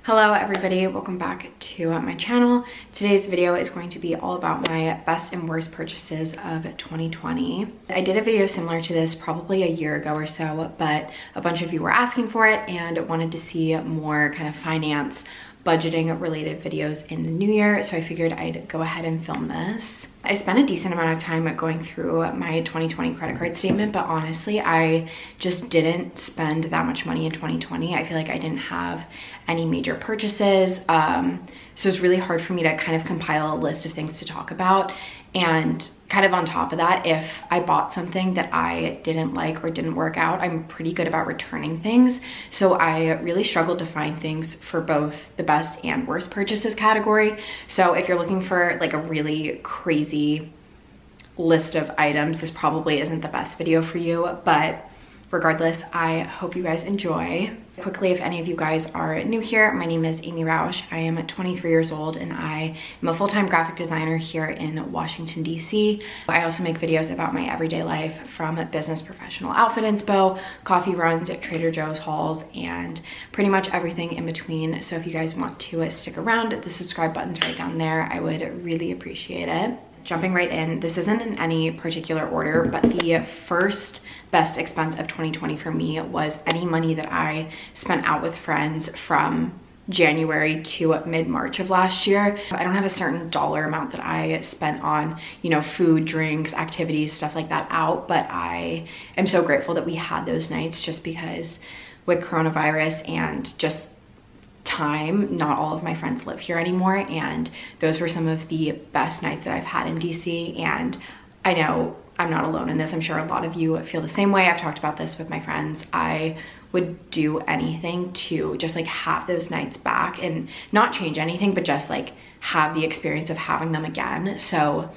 Hello everybody, welcome back to my channel. Today's video is going to be all about my best and worst purchases of 2020. I did a video similar to this probably a year ago or so, but a bunch of you were asking for it and wanted to see more kind of finance, budgeting related videos in the new year, so I figured I'd go ahead and film this. I spent a decent amount of time going through my 2020 credit card statement, but honestly, I just didn't spend that much money in 2020. I feel like I didn't have any major purchases, so it's really hard for me to kind of compile a list of things to talk about. And kind of on top of that, if I bought something that I didn't like or didn't work out, I'm pretty good about returning things. So I really struggled to find things for both the best and worst purchases category. So if you're looking for like a really crazy list of items, this probably isn't the best video for you, but regardless, I hope you guys enjoy. Quickly, if any of you guys are new here, my name is Amy Rauch. I am 23 years old and I am a full-time graphic designer here in Washington, DC. I also make videos about my everyday life, from business professional outfit inspo, coffee runs at Trader Joe's hauls, and pretty much everything in between. So if you guys want to stick around, the subscribe button's right down there. I would really appreciate it. Jumping right in, this isn't in any particular order, but the first best expense of 2020 for me was any money that I spent out with friends from January to mid-March of last year. I don't have a certain dollar amount that I spent on, you know, food, drinks, activities, stuff like that out, but I am so grateful that we had those nights, just because with coronavirus and just time, not all of my friends live here anymore, and those were some of the best nights that I've had in DC. And I know I'm not alone in this. I'm sure a lot of you feel the same way. I've talked about this with my friends. I would do anything to just like have those nights back and not change anything, but just like have the experience of having them again. So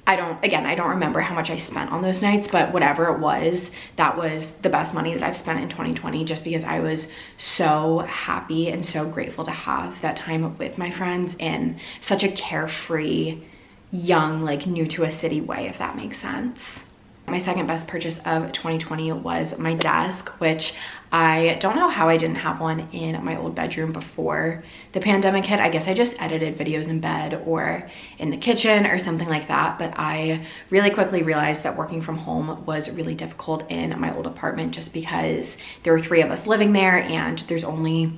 I don't remember how much I spent on those nights, but whatever it was, that was the best money that I've spent in 2020, just because I was so happy and so grateful to have that time with my friends in such a carefree, young, like new to a city way, if that makes sense. My second best purchase of 2020 was my desk, which I don't know how I didn't have one in my old bedroom before the pandemic hit. I guess I just edited videos in bed or in the kitchen or something like that, but I really quickly realized that working from home was really difficult in my old apartment, just because there were 3 of us living there and there's only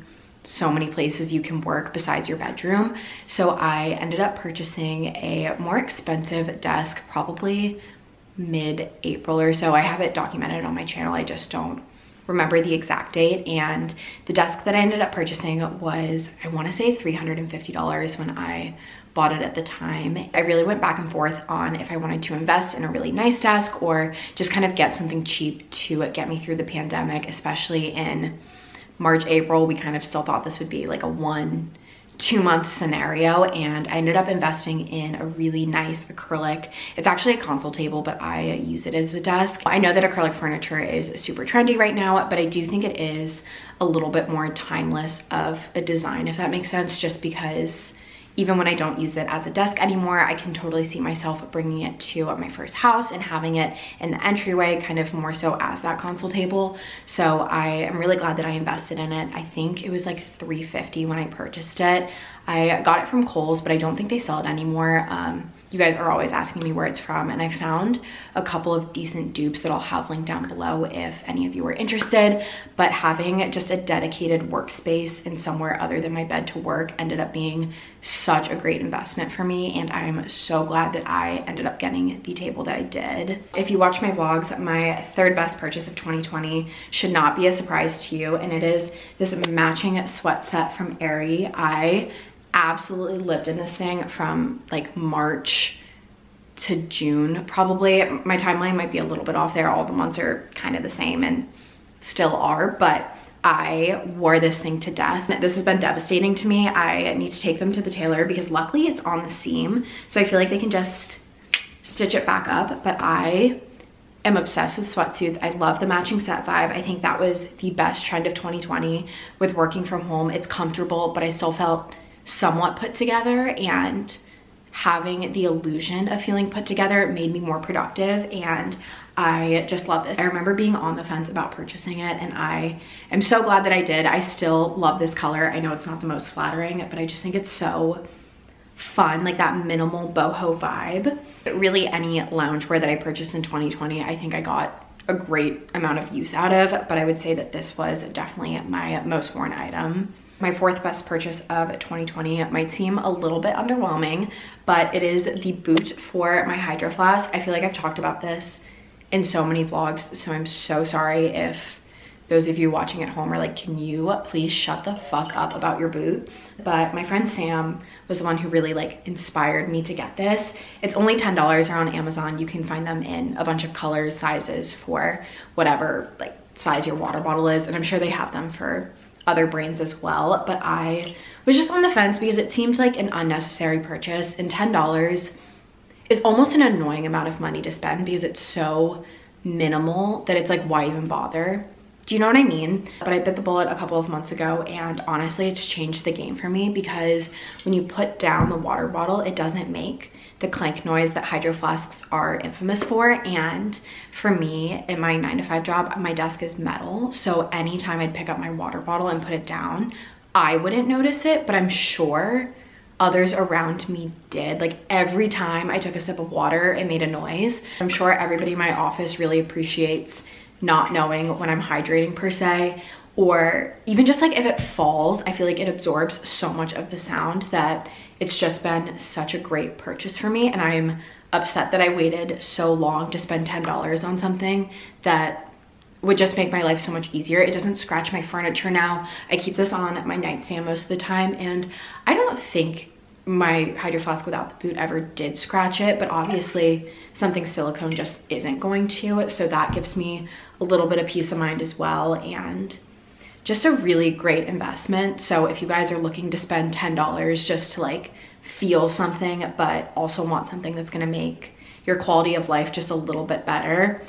so many places you can work besides your bedroom. So I ended up purchasing a more expensive desk, probably mid-April or so. I have it documented on my channel, I just don't remember the exact date. And the desk that I ended up purchasing was, I want to say $350 when I bought it at the time. I really went back and forth on if I wanted to invest in a really nice desk or just kind of get something cheap to get me through the pandemic, especially in March, April. We kind of still thought this would be like a 1-2 month scenario, and I ended up investing in a really nice acrylic. It's actually a console table, but I use it as a desk. I know that acrylic furniture is super trendy right now, but I do think it is a little bit more timeless of a design, if that makes sense, just because even when I don't use it as a desk anymore, I can totally see myself bringing it to my first house and having it in the entryway, kind of more so as that console table. So I am really glad that I invested in it. I think it was like $350 when I purchased it. I got it from Kohl's, but I don't think they sell it anymore. You guys are always asking me where it's from, and I found a couple of decent dupes that I'll have linked down below if any of you are interested. But having just a dedicated workspace in somewhere other than my bed to work ended up being such a great investment for me, and I'm so glad that I ended up getting the table that I did. If you watch my vlogs, my third best purchase of 2020 should not be a surprise to you, and it is this matching sweat set from Aerie. I absolutely lived in this thing from like March to June, probably. My timeline might be a little bit off there. All the months are kind of the same and still are, but I wore this thing to death. This has been devastating to me. I need to take them to the tailor because luckily it's on the seam, so I feel like they can just stitch it back up. But I am obsessed with sweatsuits. I love the matching set vibe. I think that was the best trend of 2020 with working from home. It's comfortable, but I still felt somewhat put together, and having the illusion of feeling put together made me more productive, and I just love this. I remember being on the fence about purchasing it, and I am so glad that I did. I still love this color. I know it's not the most flattering, but I just think it's so fun, like that minimal boho vibe. Really, any loungewear that I purchased in 2020, I think I got a great amount of use out of, but I would say that this was definitely my most worn item. My fourth best purchase of 2020 might seem a little bit underwhelming, but it is the boot for my Hydro Flask. I feel like I've talked about this in so many vlogs, so I'm so sorry if those of you watching at home are like, can you please shut the fuck up about your boot? But my friend Sam was the one who really like inspired me to get this. It's only $10 on Amazon. You can find them in a bunch of colors, sizes, for whatever like size your water bottle is, and I'm sure they have them for other brands as well. But I was just on the fence because it seems like an unnecessary purchase, and $10 is almost an annoying amount of money to spend because it's so minimal that it's like, why even bother? Do you know what I mean? But I bit the bullet a couple of months ago, and honestly, it's changed the game for me because when you put down the water bottle, it doesn't make the clank noise that Hydro Flasks are infamous for. And for me, in my 9-to-5 job, my desk is metal. So anytime I'd pick up my water bottle and put it down, I wouldn't notice it, but I'm sure others around me did. Like every time I took a sip of water, it made a noise. I'm sure everybody in my office really appreciates not knowing when I'm hydrating per se, or even just like if it falls, I feel like it absorbs so much of the sound that it's just been such a great purchase for me. And I'm upset that I waited so long to spend $10 on something that would just make my life so much easier. It doesn't scratch my furniture now. I keep this on my nightstand most of the time, and I don't think my Hydro Flask without the boot ever did scratch it, but obviously something silicone just isn't going to, so that gives me a little bit of peace of mind as well, and just a really great investment. So if you guys are looking to spend $10 just to like feel something, but also want something that's gonna make your quality of life just a little bit better,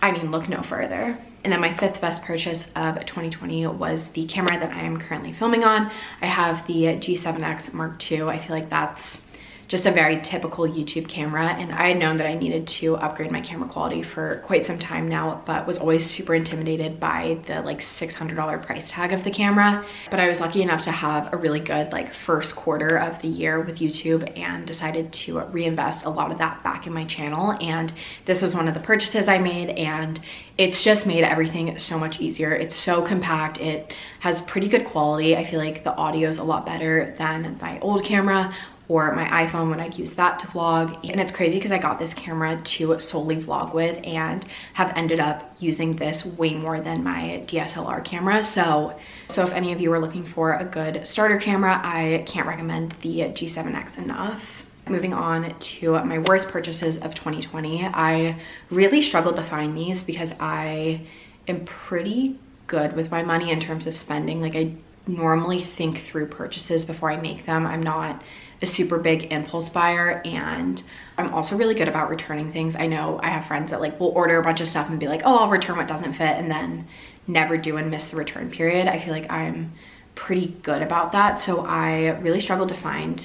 I mean, look no further. And then my fifth best purchase of 2020 was the camera that I am currently filming on. I have the G7X Mark II. I feel like that's just a very typical YouTube camera, and I had known that I needed to upgrade my camera quality for quite some time now, but was always super intimidated by the like $600 price tag of the camera. But I was lucky enough to have a really good like first quarter of the year with YouTube, and decided to reinvest a lot of that back in my channel, and this was one of the purchases I made, and it's just made everything so much easier. It's so compact, it has pretty good quality. I feel like the audio is a lot better than my old camera or my iPhone when I'd use that to vlog. And it's crazy because I got this camera to solely vlog with and have ended up using this way more than my DSLR camera. So if any of you are looking for a good starter camera, I can't recommend the G7X enough. Moving on to my worst purchases of 2020, I really struggled to find these because I am pretty good with my money in terms of spending. Like I normally think through purchases before I make them. I'm not a super big impulse buyer, and I'm also really good about returning things. I know I have friends that like will order a bunch of stuff and be like, oh, I'll return what doesn't fit, and then never do and miss the return period. I feel like I'm pretty good about that. So I really struggled to find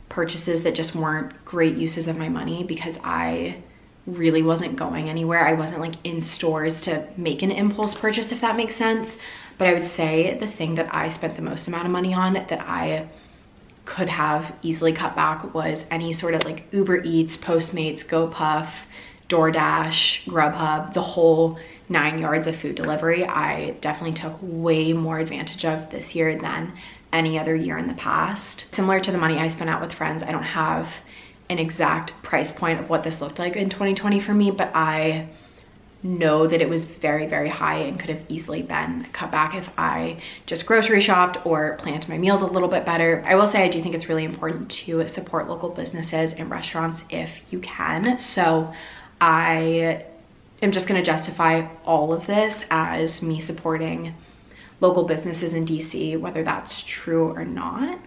purchases that just weren't great uses of my money because I really wasn't going anywhere. I wasn't like in stores to make an impulse purchase, if that makes sense. But I would say the thing that I spent the most amount of money on that I could have easily cut back was any sort of like Uber Eats, Postmates, GoPuff, DoorDash, Grubhub, the whole 9 yards of food delivery. I definitely took way more advantage of this year than any other year in the past. Similar to the money I spent out with friends, I don't have an exact price point of what this looked like in 2020 for me, but I know that it was very, very high and could have easily been cut back if I just grocery shopped or planned my meals a little bit better. I will say I do think it's really important to support local businesses and restaurants if you can. So I am just going to justify all of this as me supporting local businesses in DC, whether that's true or not.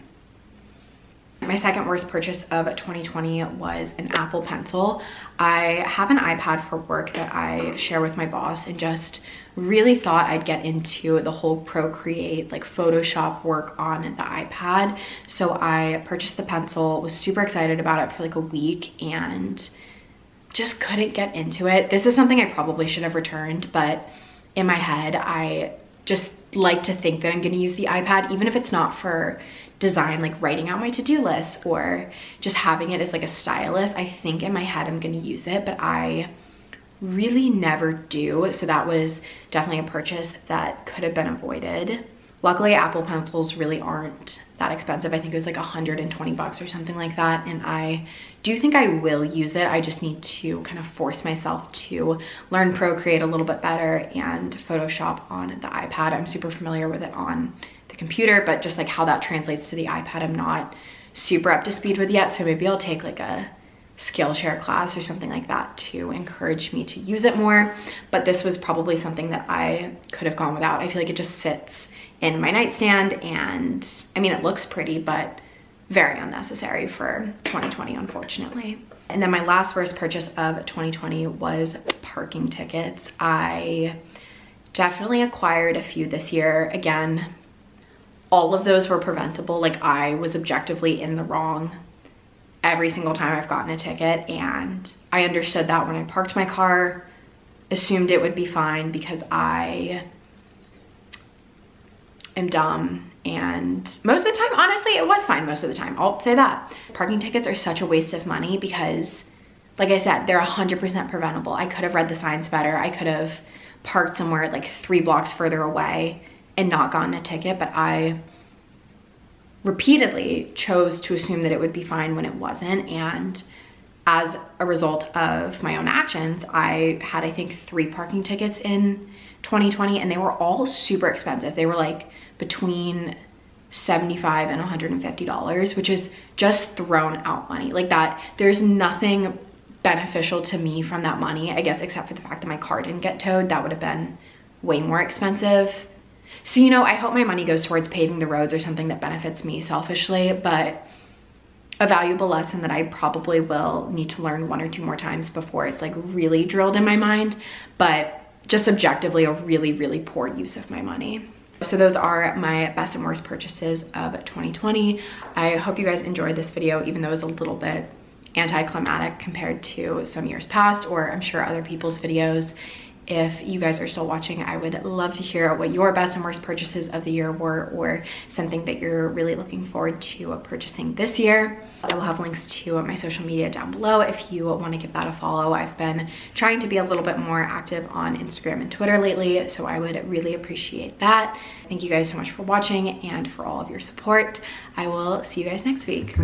My second worst purchase of 2020 was an Apple Pencil. I have an iPad for work that I share with my boss, and just really thought I'd get into the whole Procreate, like Photoshop work on the iPad. So I purchased the pencil, was super excited about it for like a week, and just couldn't get into it. This is something I probably should have returned, but in my head, I just like to think that I'm gonna use the iPad, even if it's not for design, like writing out my to-do list or just having it as like a stylus. I think in my head I'm gonna use it, but I really never do. So that was definitely a purchase that could have been avoided. Luckily, Apple Pencils really aren't that expensive. I think it was like 120 bucks or something like that. And I do think I will use it. I just need to kind of force myself to learn Procreate a little bit better and Photoshop on the iPad. I'm super familiar with it on the computer, but just like how that translates to the iPad, I'm not super up to speed with yet. So maybe I'll take like a Skillshare class or something like that to encourage me to use it more. But this was probably something that I could have gone without. I feel like it just sits in my nightstand, and I mean, it looks pretty, but very unnecessary for 2020, unfortunately. And then my last worst purchase of 2020 was parking tickets. I definitely acquired a few this year. Again, all of those were preventable. Like, I was objectively in the wrong every single time I've gotten a ticket, and I understood that when I parked my car, assumed it would be fine because I am dumb, and most of the time, honestly, it was fine most of the time. I'll say that. Parking tickets are such a waste of money because, like I said, they're 100% preventable. I could have read the signs better. I could have parked somewhere like 3 blocks further away and not gotten a ticket, but I repeatedly chose to assume that it would be fine when it wasn't. And as a result of my own actions, I had, I think, 3 parking tickets in 2020, and they were all super expensive. They were like between $75 and $150, which is just thrown out money. Like, that, there's nothing beneficial to me from that money, I guess, except for the fact that my car didn't get towed. That would have been way more expensive. So, you know, I hope my money goes towards paving the roads or something that benefits me selfishly, but a valuable lesson that I probably will need to learn 1 or 2 more times before it's like really drilled in my mind, but just objectively a really, really poor use of my money. So those are my best and worst purchases of 2020. I hope you guys enjoyed this video, even though it was a little bit anticlimactic compared to some years past, or I'm sure other people's videos. If you guys are still watching, I would love to hear what your best and worst purchases of the year were, or something that you're really looking forward to purchasing this year. I will have links to my social media down below if you want to give that a follow. I've been trying to be a little bit more active on Instagram and Twitter lately, so I would really appreciate that. Thank you guys so much for watching and for all of your support. I will see you guys next week.